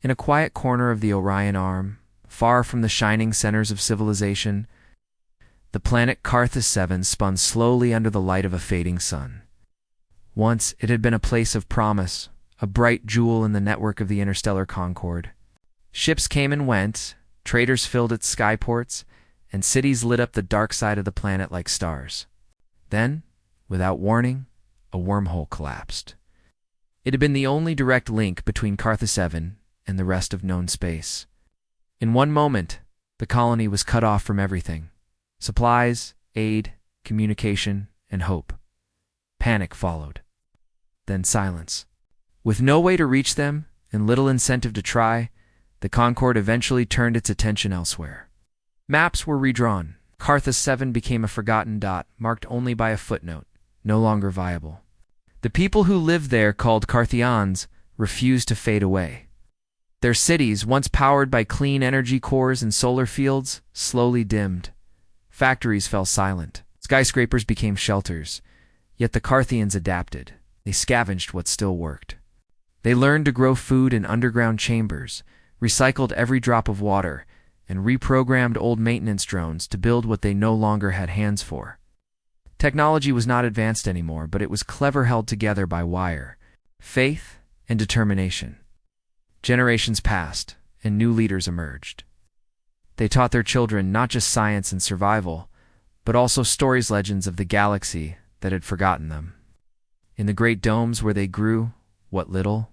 In a quiet corner of the Orion Arm, far from the shining centers of civilization, the planet Carthus 7 spun slowly under the light of a fading sun. Once it had been a place of promise, a bright jewel in the network of the interstellar concord. Ships came and went, traders filled its skyports, and cities lit up the dark side of the planet like stars. Then, without warning, a wormhole collapsed. It had been the only direct link between Carthus 7 and the rest of known space. In one moment, the colony was cut off from everything: supplies, aid, communication, and hope. Panic followed. Then silence. With no way to reach them and little incentive to try, the Concorde eventually turned its attention elsewhere. Maps were redrawn. Carthus 7 became a forgotten dot, marked only by a footnote, no longer viable. The people who lived there, called Carthians, refused to fade away. Their cities, once powered by clean energy cores and solar fields, slowly dimmed. Factories fell silent. Skyscrapers became shelters. Yet the Carthians adapted. They scavenged what still worked. They learned to grow food in underground chambers, recycled every drop of water, and reprogrammed old maintenance drones to build what they no longer had hands for. Technology was not advanced anymore, but it was clever, held together by wire, faith, and determination. Generations passed, and new leaders emerged. They taught their children not just science and survival, but also stories, legends of the galaxy that had forgotten them. In the great domes where they grew, what little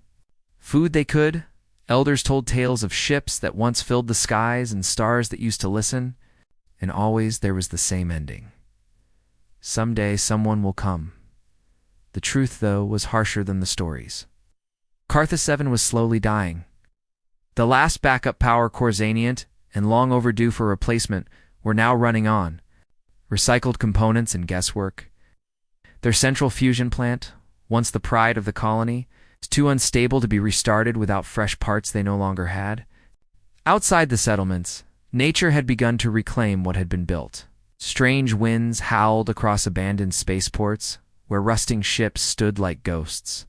food they could, elders told tales of ships that once filled the skies and stars that used to listen, and always there was the same ending. Someday someone will come. The truth, though, was harsher than the stories. Carthus 7 was slowly dying. The last backup power cores, ancient and long overdue for replacement, were now running on. Recycled components and guesswork. Their central fusion plant, once the pride of the colony, was too unstable to be restarted without fresh parts they no longer had. Outside the settlements, nature had begun to reclaim what had been built. Strange winds howled across abandoned spaceports, where rusting ships stood like ghosts.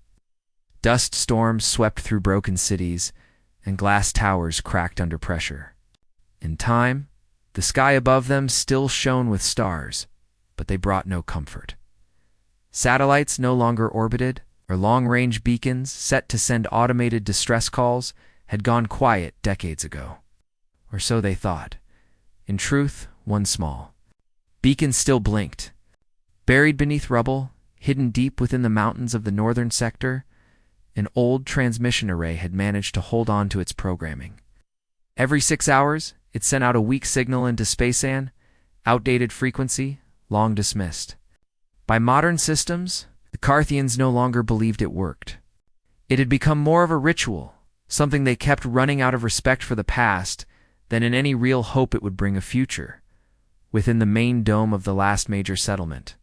Dust storms swept through broken cities, and glass towers cracked under pressure. In time, the sky above them still shone with stars, but they brought no comfort. Satellites no longer orbited, or long-range beacons set to send automated distress calls had gone quiet decades ago. Or so they thought. In truth, one small beacon still blinked. Buried beneath rubble, hidden deep within the mountains of the northern sector, an old transmission array had managed to hold on to its programming. Every 6 hours, it sent out a weak signal into spacean, outdated frequency, long dismissed. By modern systems, the Carthians no longer believed it worked. It had become more of a ritual, something they kept running out of respect for the past than in any real hope it would bring a future. Within the main dome of the last major settlement,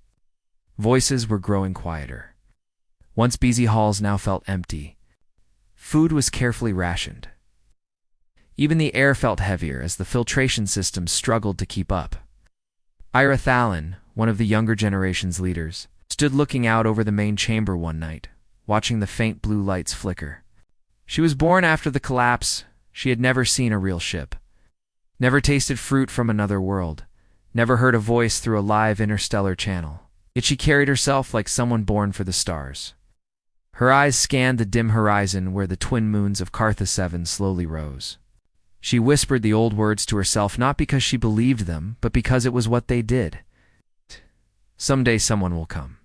voices were growing quieter. Once busy halls now felt empty. Food was carefully rationed. Even the air felt heavier as the filtration systems struggled to keep up. Ira Thalin, one of the younger generation's leaders, stood looking out over the main chamber one night, watching the faint blue lights flicker. She was born after the collapse. She had never seen a real ship, never tasted fruit from another world, never heard a voice through a live interstellar channel. Yet she carried herself like someone born for the stars. Her eyes scanned the dim horizon where the twin moons of Carthus 7 slowly rose. She whispered the old words to herself, not because she believed them, but because it was what they did. Someday someone will come.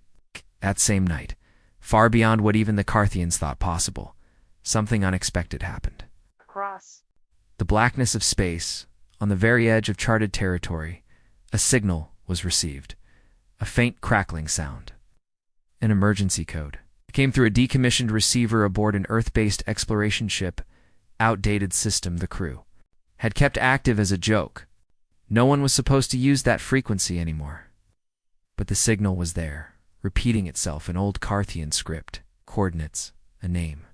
That same night, far beyond what even the Carthians thought possible, something unexpected happened. Across the blackness of space, on the very edge of charted territory, a signal was received. A faint crackling sound. An emergency code. It came through a decommissioned receiver aboard an Earth-based exploration ship. Outdated system the crew had kept active as a joke. No one was supposed to use that frequency anymore. But the signal was there, repeating itself in old Carthian script, coordinates, a name,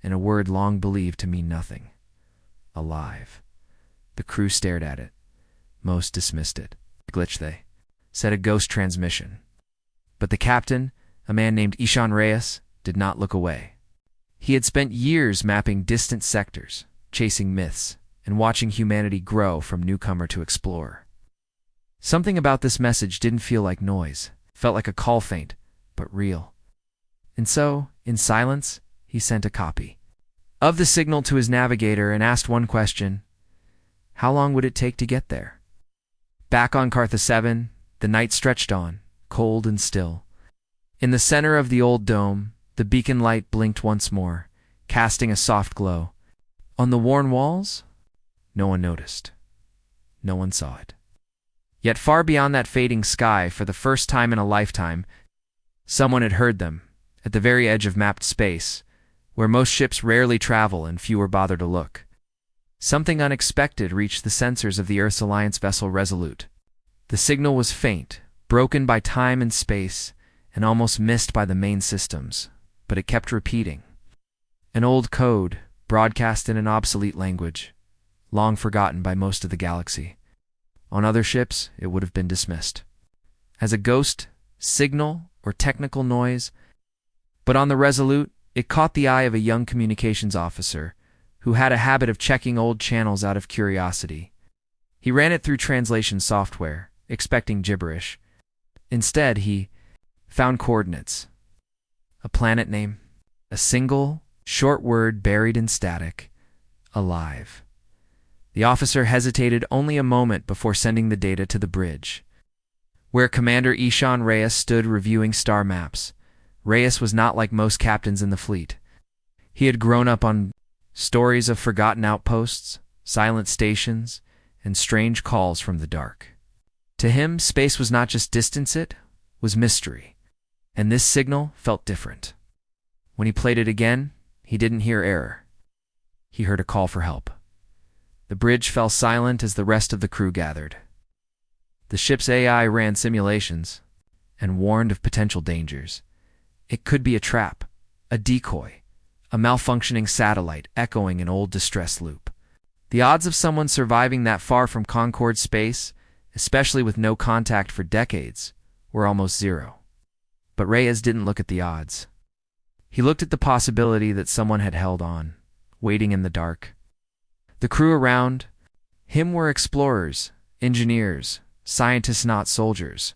and a word long believed to mean nothing. Alive. The crew stared at it. Most dismissed it. Glitch, they said, a ghost transmission. But the captain, a man named Ishan Reyes, did not look away. He had spent years mapping distant sectors, chasing myths, and watching humanity grow from newcomer to explorer. Something about this message didn't feel like noise, felt like a call faint, but real. And so, in silence, he sent a copy of the signal to his navigator and asked one question: how long would it take to get there? Back on Cartha 7, the night stretched on, cold and still. In the center of the old dome, the beacon light blinked once more, casting a soft glow. On the worn walls, no one noticed. No one saw it. Yet far beyond that fading sky, for the first time in a lifetime, someone had heard them, at the very edge of mapped space, where most ships rarely travel and fewer bother to look. Something unexpected reached the sensors of the Earth's Alliance vessel Resolute. The signal was faint, broken by time and space, and almost missed by the main systems, but it kept repeating. An old code, broadcast in an obsolete language, long forgotten by most of the galaxy. On other ships, it would have been dismissed as a ghost, signal, or technical noise, but on the Resolute, it caught the eye of a young communications officer who had a habit of checking old channels out of curiosity. He ran it through translation software, expecting gibberish. Instead, he found coordinates, a planet name, a single, short word buried in static: alive. The officer hesitated only a moment before sending the data to the bridge, where Commander Ishan Reyes stood reviewing star maps. Reyes was not like most captains in the fleet. He had grown up on stories of forgotten outposts, silent stations, and strange calls from the dark. To him, space was not just distance, it was mystery. And this signal felt different. When he played it again, he didn't hear error. He heard a call for help. The bridge fell silent as the rest of the crew gathered. The ship's AI ran simulations and warned of potential dangers. It could be a trap, a decoy, a malfunctioning satellite echoing an old distress loop. The odds of someone surviving that far from Concord space, especially with no contact for decades, were almost zero. But Reyes didn't look at the odds. He looked at the possibility that someone had held on, waiting in the dark. The crew around him were explorers, engineers, scientists, not soldiers.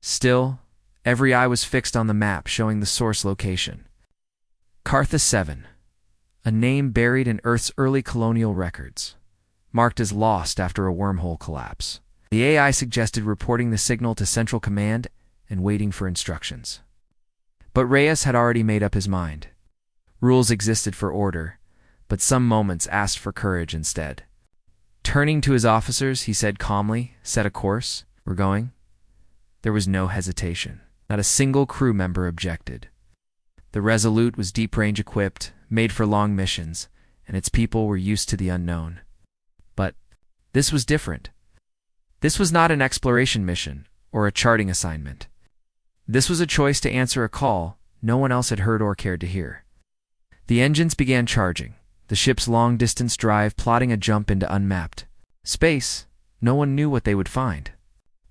Still, every eye was fixed on the map showing the source location. Cartha 7, a name buried in Earth's early colonial records, marked as lost after a wormhole collapse. The AI suggested reporting the signal to Central Command and waiting for instructions. But Reyes had already made up his mind. Rules existed for order, but some moments asked for courage instead. Turning to his officers, he said calmly, "Set a course. We're going." There was no hesitation. Not a single crew member objected. The Resolute was deep-range equipped, made for long missions, and its people were used to the unknown. But this was different. This was not an exploration mission or a charting assignment. This was a choice to answer a call no one else had heard or cared to hear. The engines began charging, the ship's long-distance drive plotting a jump into unmapped space. No one knew what they would find.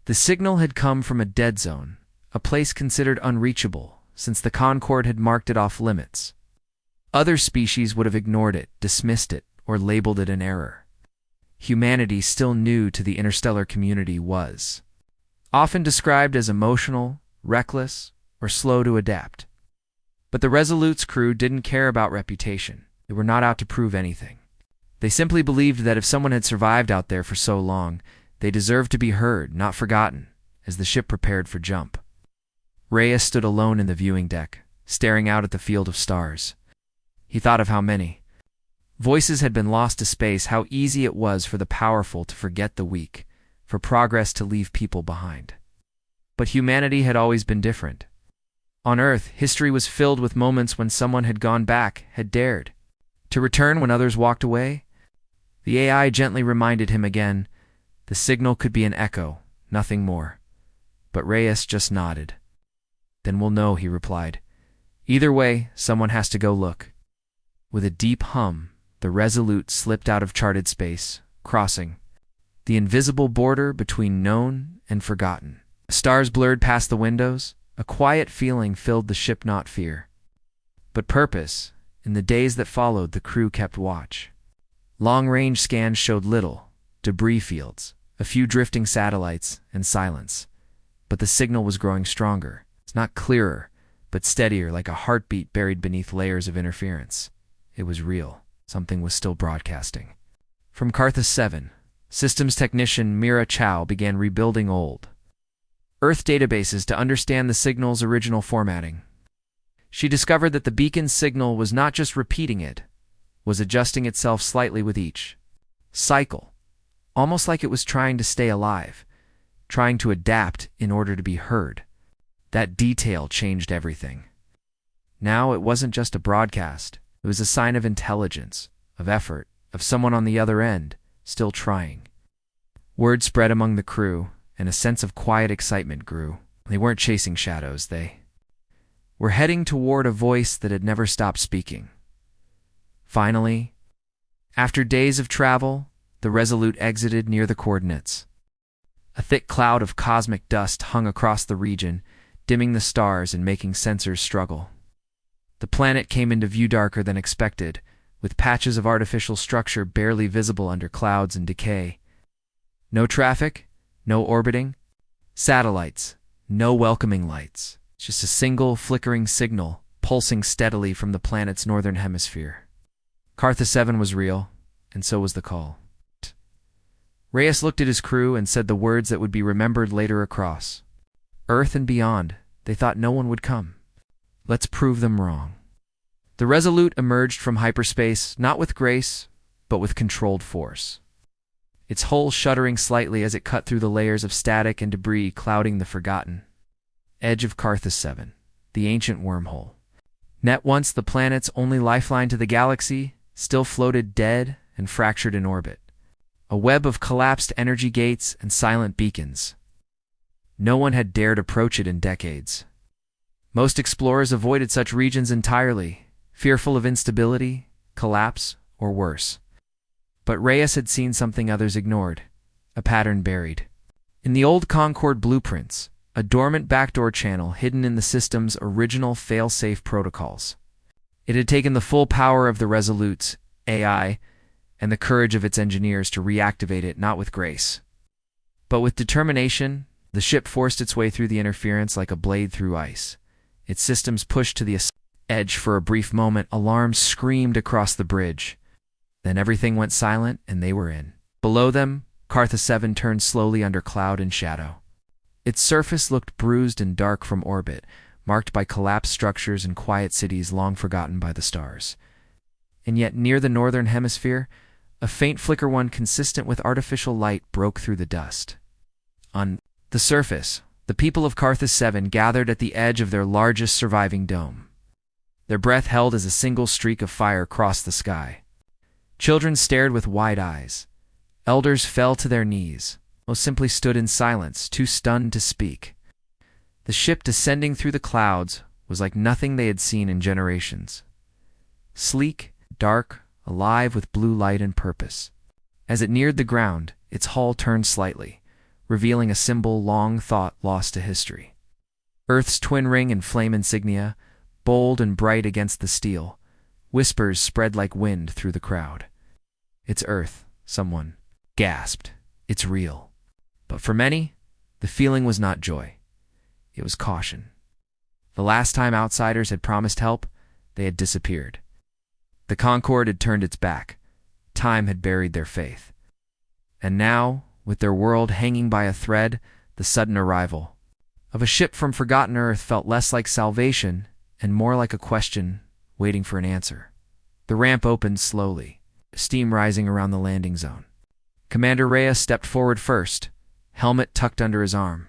The signal had come from a dead zone, a place considered unreachable since the Concorde had marked it off limits. Other species would have ignored it, dismissed it, or labeled it an error. Humanity, still new to the interstellar community, was often described as emotional, reckless, or slow to adapt. But the Resolute's crew didn't care about reputation. They were not out to prove anything. They simply believed that if someone had survived out there for so long, they deserved to be heard, not forgotten, as the ship prepared for jump. Reyes stood alone in the viewing deck, staring out at the field of stars. He thought of how many voices had been lost to space, how easy it was for the powerful to forget the weak, for progress to leave people behind. But humanity had always been different. On Earth, history was filled with moments when someone had gone back, had dared to return when others walked away. The AI gently reminded him again, the signal could be an echo, nothing more. But Reyes just nodded. "Then we'll know," he replied. "Either way, someone has to go look." With a deep hum, the Resolute slipped out of charted space, crossing the invisible border between known and forgotten. Stars blurred past the windows. A quiet feeling filled the ship, not fear, but purpose. In the days that followed, the crew kept watch. Long-range scans showed little: debris fields, a few drifting satellites, and silence. But the signal was growing stronger. It's not clearer, but steadier, like a heartbeat buried beneath layers of interference. It was real. Something was still broadcasting. From Carthus 7, systems technician Mira Chow began rebuilding old Earth databases to understand the signal's original formatting. She discovered that the beacon's signal was not just repeating it, was adjusting itself slightly with each cycle, almost like it was trying to stay alive, trying to adapt in order to be heard. That detail changed everything. Now it wasn't just a broadcast. It was a sign of intelligence, of effort, of someone on the other end, still trying. Word spread among the crew, and a sense of quiet excitement grew. They weren't chasing shadows, they were heading toward a voice that had never stopped speaking. Finally, after days of travel, the Resolute exited near the coordinates. A thick cloud of cosmic dust hung across the region, dimming the stars and making sensors struggle. The planet came into view darker than expected, with patches of artificial structure barely visible under clouds and decay. No traffic, no orbiting, satellites, no welcoming lights. Just a single flickering signal pulsing steadily from the planet's northern hemisphere. Carthus 7 was real, and so was the call. Reyes looked at his crew and said the words that would be remembered later across Earth and beyond. They thought no one would come. Let's prove them wrong. The Resolute emerged from hyperspace, not with grace, but with controlled force. Its hull shuddering slightly as it cut through the layers of static and debris clouding the forgotten edge of Carthus 7, the ancient wormhole. Net once the planet's only lifeline to the galaxy, still floated dead and fractured in orbit. A web of collapsed energy gates and silent beacons. No one had dared approach it in decades. Most explorers avoided such regions entirely, fearful of instability, collapse, or worse. But Reyes had seen something others ignored, a pattern buried. In the old Concord blueprints, a dormant backdoor channel hidden in the system's original fail-safe protocols. It had taken the full power of the Resolute's AI and the courage of its engineers to reactivate it, not with grace, but with determination. The ship forced its way through the interference like a blade through ice. Its systems pushed to the edge for a brief moment. Alarms screamed across the bridge. Then everything went silent, and they were in. Below them, Carthus 7 turned slowly under cloud and shadow. Its surface looked bruised and dark from orbit, marked by collapsed structures and quiet cities long forgotten by the stars. And yet near the northern hemisphere, a faint flicker, one consistent with artificial light, broke through the dust. On the surface, the people of Carthus 7 gathered at the edge of their largest surviving dome. Their breath held as a single streak of fire crossed the sky. Children stared with wide eyes. Elders fell to their knees. Most simply stood in silence, too stunned to speak. The ship descending through the clouds was like nothing they had seen in generations. Sleek, dark, alive with blue light and purpose. As it neared the ground, its hull turned slightly, revealing a symbol long thought lost to history. Earth's twin ring and flame insignia, bold and bright against the steel. Whispers spread like wind through the crowd. It's Earth, someone gasped. It's real. But for many, the feeling was not joy. It was caution. The last time outsiders had promised help, they had disappeared. The Concorde had turned its back. Time had buried their faith. And now, with their world hanging by a thread, the sudden arrival of a ship from forgotten Earth felt less like salvation and more like a question waiting for an answer. The ramp opened slowly, steam rising around the landing zone. Commander Reyes stepped forward first, helmet tucked under his arm,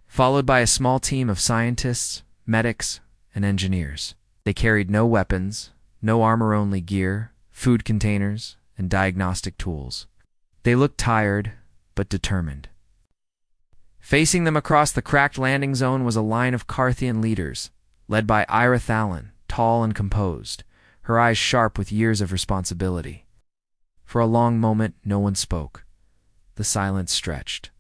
followed by a small team of scientists, medics, and engineers. They carried no weapons, no armor-only gear, food containers, and diagnostic tools. They looked tired, but determined. Facing them across the cracked landing zone was a line of Carthian leaders, led by Ira Thalon, tall and composed, her eyes sharp with years of responsibility. For a long moment, no one spoke. The silence stretched.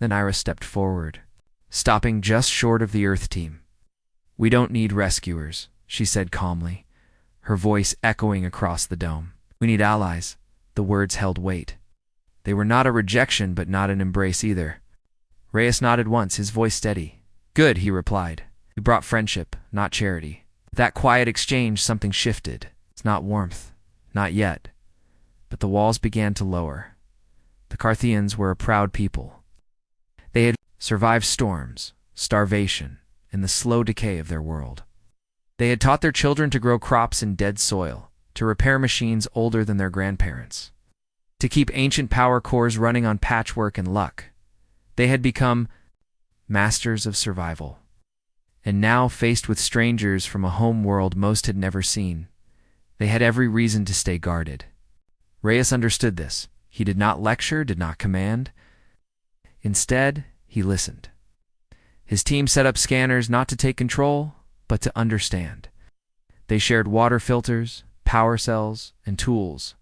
Then Ira stepped forward, stopping just short of the Earth team. "We don't need rescuers," she said calmly. her voice echoing across the dome. "We need allies." The words held weight. They were not a rejection, but not an embrace either. Reyes nodded once, his voice steady. "Good," he replied. "We brought friendship, not charity." That quiet exchange, something shifted. It's not warmth. Not yet. But the walls began to lower. The Carthians were a proud people. They had survived storms, starvation, and the slow decay of their world. They had taught their children to grow crops in dead soil, to repair machines older than their grandparents, to keep ancient power cores running on patchwork and luck. They had become masters of survival. And now, faced with strangers from a home world most had never seen, they had every reason to stay guarded. Reyes understood this. He did not lecture, did not command. Instead, he listened. His team set up scanners not to take control, but to understand. They shared water filters, power cells, and tools,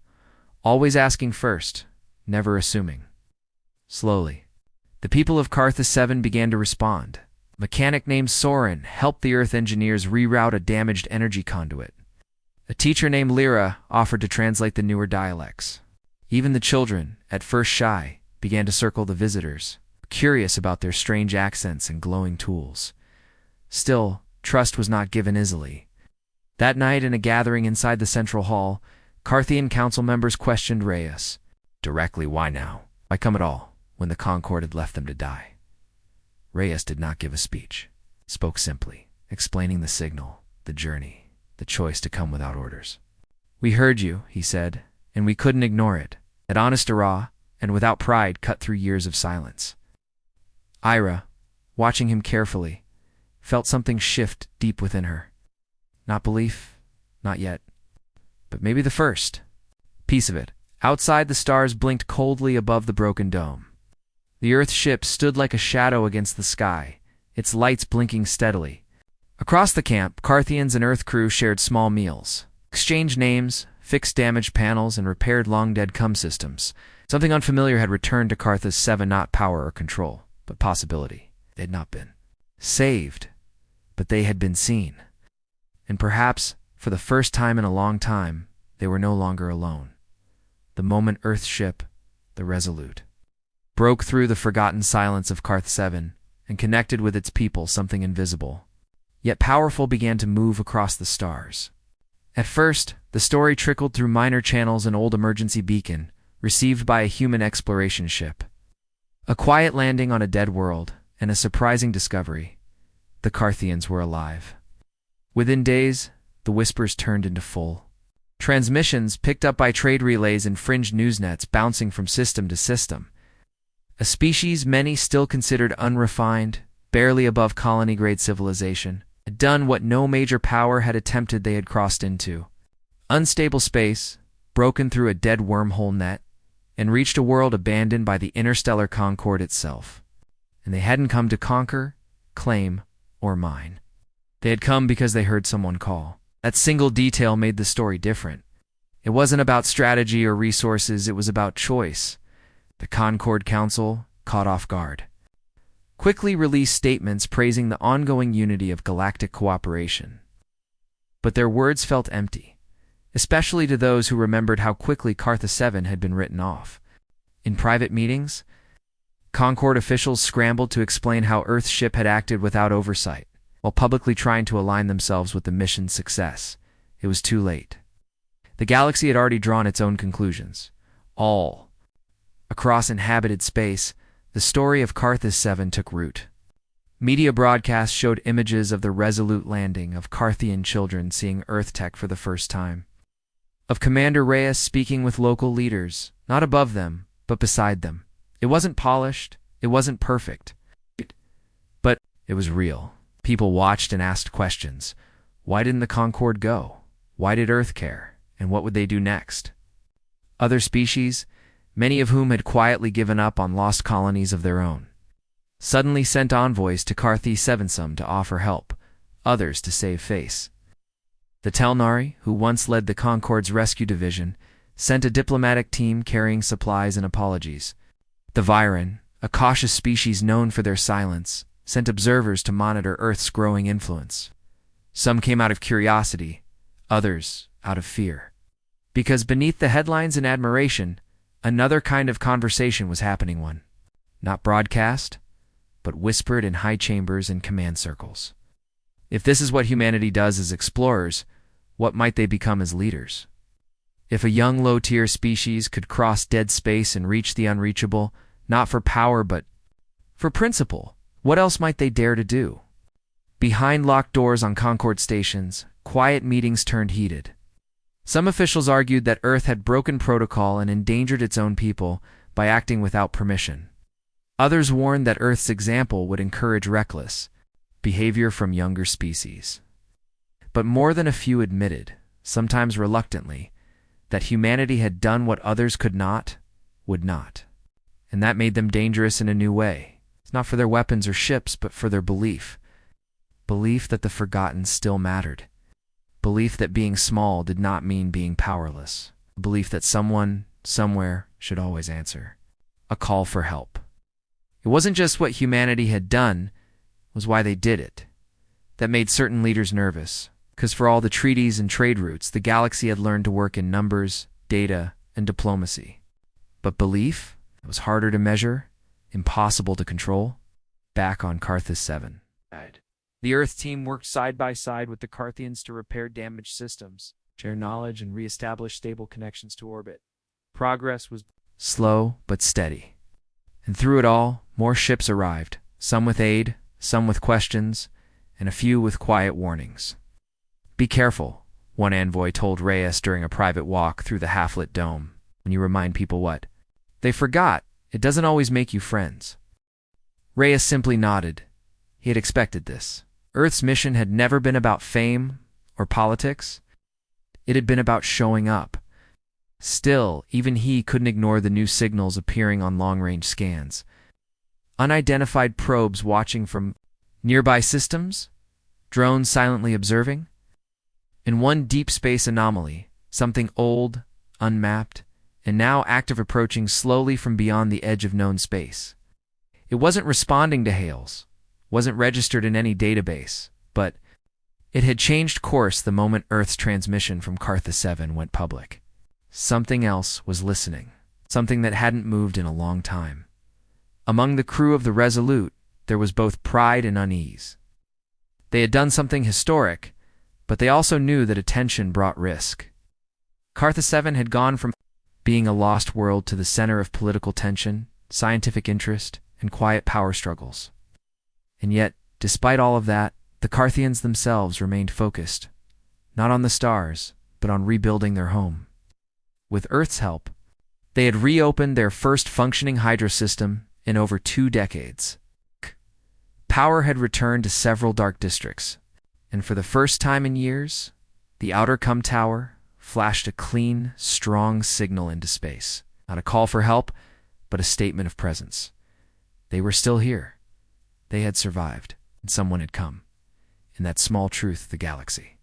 always asking first, never assuming. Slowly, the people of Carthus 7 began to respond. A mechanic named Soren helped the Earth engineers reroute a damaged energy conduit. A teacher named Lyra offered to translate the newer dialects. Even the children, at first shy, began to circle the visitors, curious about their strange accents and glowing tools. Still, trust was not given easily. That night, in a gathering inside the central hall, Carthian council members questioned Reyes. Directly, why now? Why come at all, when the Concord had left them to die? Reyes did not give a speech. He spoke simply, explaining the signal, the journey, the choice to come without orders. "We heard you," he said, "and we couldn't ignore it." That honest awe, and without pride, cut through years of silence. Ira, watching him carefully, felt something shift deep within her. Not belief, not yet, but maybe the first piece of it. Outside, the stars blinked coldly above the broken dome. The Earth ship stood like a shadow against the sky, its lights blinking steadily. Across the camp, Carthians and Earth crew shared small meals, exchanged names, fixed damaged panels, and repaired long-dead CUM systems. Something unfamiliar had returned to Carthus 7, not power or control, but possibility. They had not been saved, but they had been seen. And perhaps, for the first time in a long time, they were no longer alone. The moment Earth's ship, the Resolute, broke through the forgotten silence of Carth 7 and connected with its people, something invisible, yet powerful, began to move across the stars. At first, the story trickled through minor channels, an old emergency beacon, received by a human exploration ship. A quiet landing on a dead world, and a surprising discovery. The Carthians were alive. Within days, the whispers turned into full transmissions, picked up by trade relays and fringe newsnets, bouncing from system to system. A species many still considered unrefined, barely above colony-grade civilization, had done what no major power had attempted. They had crossed into unstable space, broken through a dead wormhole net, and reached a world abandoned by the interstellar Concord itself. And they hadn't come to conquer, claim, or mine. They had come because they heard someone call. That single detail made the story different. It wasn't about strategy or resources, it was about choice. The Concord Council, caught off guard, quickly released statements praising the ongoing unity of galactic cooperation. But their words felt empty, especially to those who remembered how quickly Carthus 7 had been written off. In private meetings, Concord officials scrambled to explain how Earth's ship had acted without oversight, while publicly trying to align themselves with the mission's success. It was too late. The galaxy had already drawn its own conclusions. All across inhabited space, the story of Carthus 7 took root. Media broadcasts showed images of the Resolute landing, of Carthian children seeing Earth tech for the first time, of Commander Reyes speaking with local leaders, not above them, but beside them. It wasn't polished, it wasn't perfect, but it was real. People watched and asked questions. Why didn't the Concord go? Why did Earth care? And what would they do next? Other species, many of whom had quietly given up on lost colonies of their own, suddenly sent envoys to Carthus 7 to offer help, others to save face. The Telnari, who once led the Concord's rescue division, sent a diplomatic team carrying supplies and apologies. The Viren, a cautious species known for their silence, sent observers to monitor Earth's growing influence. Some came out of curiosity, others out of fear. Because beneath the headlines and admiration, another kind of conversation was happening, one not broadcast, but whispered in high chambers and command circles. If this is what humanity does as explorers, what might they become as leaders? If a young low-tier species could cross dead space and reach the unreachable, not for power but for principle, what else might they dare to do? Behind locked doors on Concord stations, quiet meetings turned heated. Some officials argued that Earth had broken protocol and endangered its own people by acting without permission. Others warned that Earth's example would encourage reckless behavior from younger species. But more than a few admitted, sometimes reluctantly, that humanity had done what others could not, would not. And that made them dangerous in a new way. It's not for their weapons or ships, but for their belief. Belief that the forgotten still mattered. Belief that being small did not mean being powerless. Belief that someone, somewhere, should always answer. A call for help. It wasn't just what humanity had done, it was why they did it. That made certain leaders nervous, because for all the treaties and trade routes, the galaxy had learned to work in numbers, data, and diplomacy. But belief? It was harder to measure, impossible to control. Back on Carthus 7. The Earth team worked side by side with the Carthians to repair damaged systems, share knowledge, and reestablish stable connections to orbit. Progress was slow but steady. And through it all, more ships arrived, some with aid, some with questions, and a few with quiet warnings. Be careful, one envoy told Reyes during a private walk through the half-lit dome, when you remind people what they forgot. It doesn't always make you friends. Reyes simply nodded. He had expected this. Earth's mission had never been about fame or politics. It had been about showing up. Still, even he couldn't ignore the new signals appearing on long-range scans. Unidentified probes watching from nearby systems, drones silently observing. In one deep space anomaly, something old, unmapped, and now active approaching slowly from beyond the edge of known space. It wasn't responding to hails, wasn't registered in any database, but it had changed course the moment Earth's transmission from Carthus 7 went public. Something else was listening, something that hadn't moved in a long time. Among the crew of the Resolute, there was both pride and unease. They had done something historic, but they also knew that attention brought risk. Carthus 7 had gone from being a lost world to the center of political tension, scientific interest, and quiet power struggles. And yet, despite all of that, the Carthians themselves remained focused, not on the stars, but on rebuilding their home. With Earth's help, they had reopened their first functioning hydro system in over 2 decades. Power had returned to several dark districts, and for the first time in years, the outer Cum Tower flashed a clean, strong signal into space. Not a call for help, but a statement of presence. They were still here. They had survived, and someone had come. In that small truth, the galaxy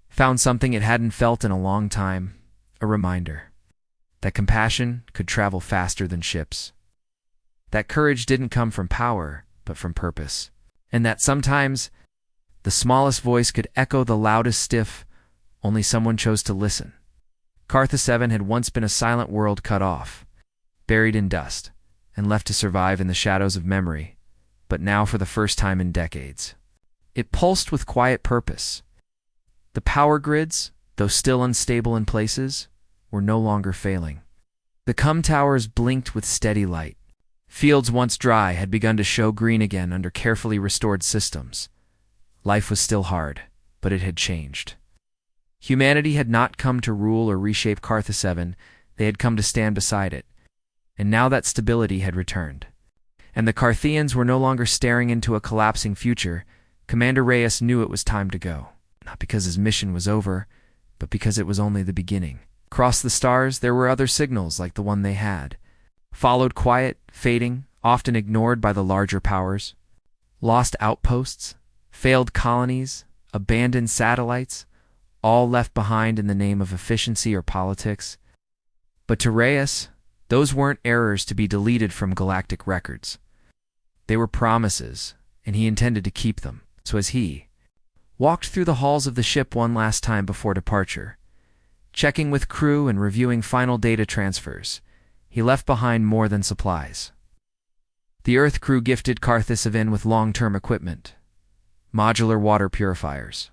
found something it hadn't felt in a long time, a reminder that compassion could travel faster than ships, that courage didn't come from power, but from purpose, and that sometimes the smallest voice could echo the loudest stiff, only someone chose to listen. Carthus 7 had once been a silent world cut off, buried in dust, and left to survive in the shadows of memory, but now for the first time in decades. It pulsed with quiet purpose. The power grids, though still unstable in places, were no longer failing. The Cum Towers blinked with steady light. Fields once dry had begun to show green again under carefully restored systems. Life was still hard, but it had changed. Humanity had not come to rule or reshape Carthus 7, they had come to stand beside it. And now that stability had returned. And the Carthians were no longer staring into a collapsing future. Commander Reyes knew it was time to go. Not because his mission was over, but because it was only the beginning. Across the stars, there were other signals like the one they had. Followed quiet, fading, often ignored by the larger powers. Lost outposts, failed colonies, abandoned satellites, all left behind in the name of efficiency or politics. But to Reyes, those weren't errors to be deleted from galactic records. They were promises, and he intended to keep them. So as he walked through the halls of the ship one last time before departure, checking with crew and reviewing final data transfers. He left behind more than supplies. The Earth crew gifted Carthus 7 with long-term equipment, modular water purifiers,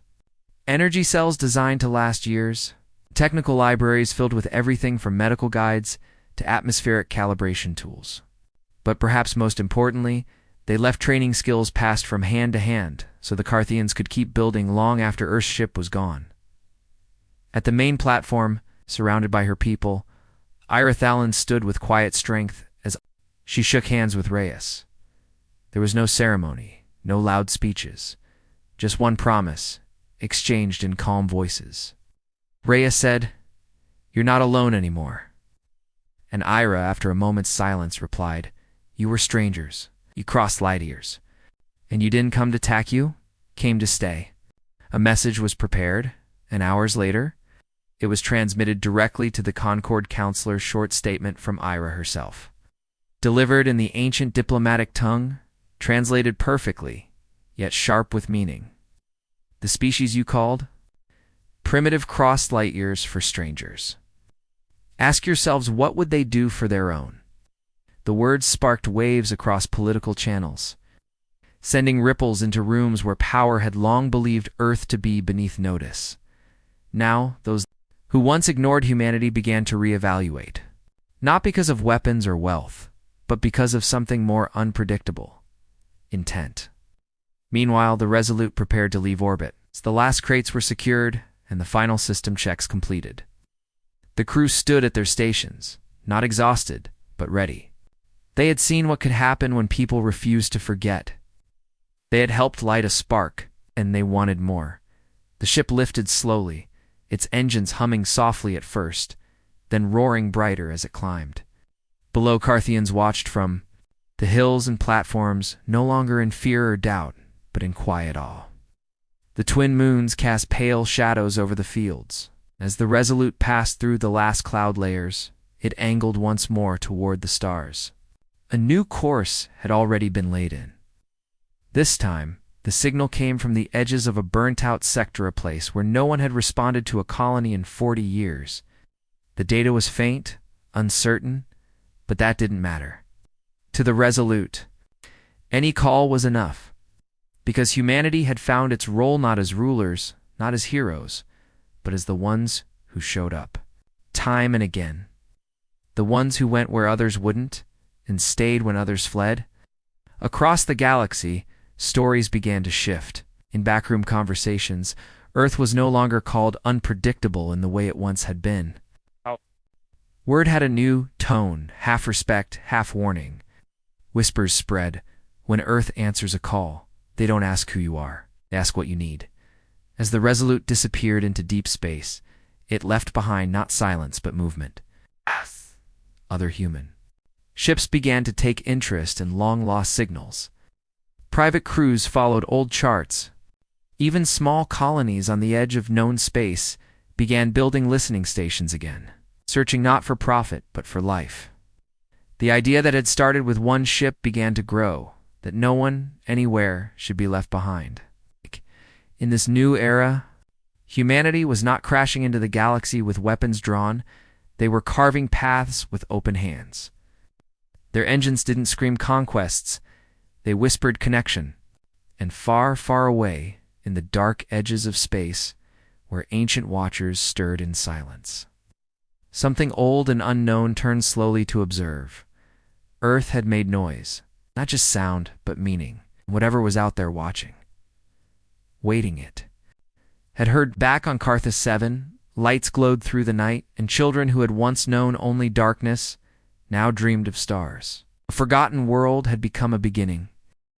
energy cells designed to last years, technical libraries filled with everything from medical guides to atmospheric calibration tools. But perhaps most importantly, they left training skills passed from hand to hand so the Carthians could keep building long after Earth's ship was gone. At the main platform, surrounded by her people, Ira Thalon stood with quiet strength as she shook hands with Reyes. There was no ceremony, no loud speeches, just one promise, exchanged in calm voices. Reyes said, "You're not alone anymore." And Ira, after a moment's silence, replied, "You were strangers. You crossed light years. And you didn't come to attack you, came to stay." A message was prepared, and hours later, it was transmitted directly to the Concord counselor's short statement from Ira herself. Delivered in the ancient diplomatic tongue, translated perfectly, yet sharp with meaning. The species you called? Primitive crossed light years for strangers. Ask yourselves, what would they do for their own? The words sparked waves across political channels, sending ripples into rooms where power had long believed Earth to be beneath notice. Now, those who once ignored humanity began to reevaluate, not because of weapons or wealth, but because of something more unpredictable: intent. Meanwhile, the Resolute prepared to leave orbit. The last crates were secured and the final system checks completed. The crew stood at their stations, not exhausted, but ready. They had seen what could happen when people refused to forget. They had helped light a spark, and they wanted more. The ship lifted slowly, its engines humming softly at first, then roaring brighter as it climbed. Below, Carthians watched from the hills and platforms, no longer in fear or doubt, but in quiet awe. The twin moons cast pale shadows over the fields. As the Resolute passed through the last cloud layers, it angled once more toward the stars. A new course had already been laid in. This time, the signal came from the edges of a burnt-out sector, a place where no one had responded to a colony in 40 years. The data was faint, uncertain, but that didn't matter. To the Resolute, any call was enough, because humanity had found its role not as rulers, not as heroes, but as the ones who showed up, time and again. The ones who went where others wouldn't, and stayed when others fled. Across the galaxy, stories began to shift. In backroom conversations, Earth was no longer called unpredictable in the way it once had been. Word had a new tone, half respect, half warning. Whispers spread. When Earth answers a call, they don't ask who you are, they ask what you need. As the Resolute disappeared into deep space, it left behind not silence but movement. Other human. Ships began to take interest in long-lost signals. Private crews followed old charts. Even small colonies on the edge of known space began building listening stations again, searching not for profit but for life. The idea that had started with one ship began to grow, that no one, anywhere, should be left behind. In this new era, humanity was not crashing into the galaxy with weapons drawn. They were carving paths with open hands. Their engines didn't scream conquests. They whispered connection. And far, far away, in the dark edges of space, where ancient watchers stirred in silence, something old and unknown turned slowly to observe. Earth had made noise, not just sound, but meaning. Whatever was out there watching, waiting it, had heard. Back on Carthus 7, lights glowed through the night, and children who had once known only darkness now dreamed of stars. A forgotten world had become a beginning.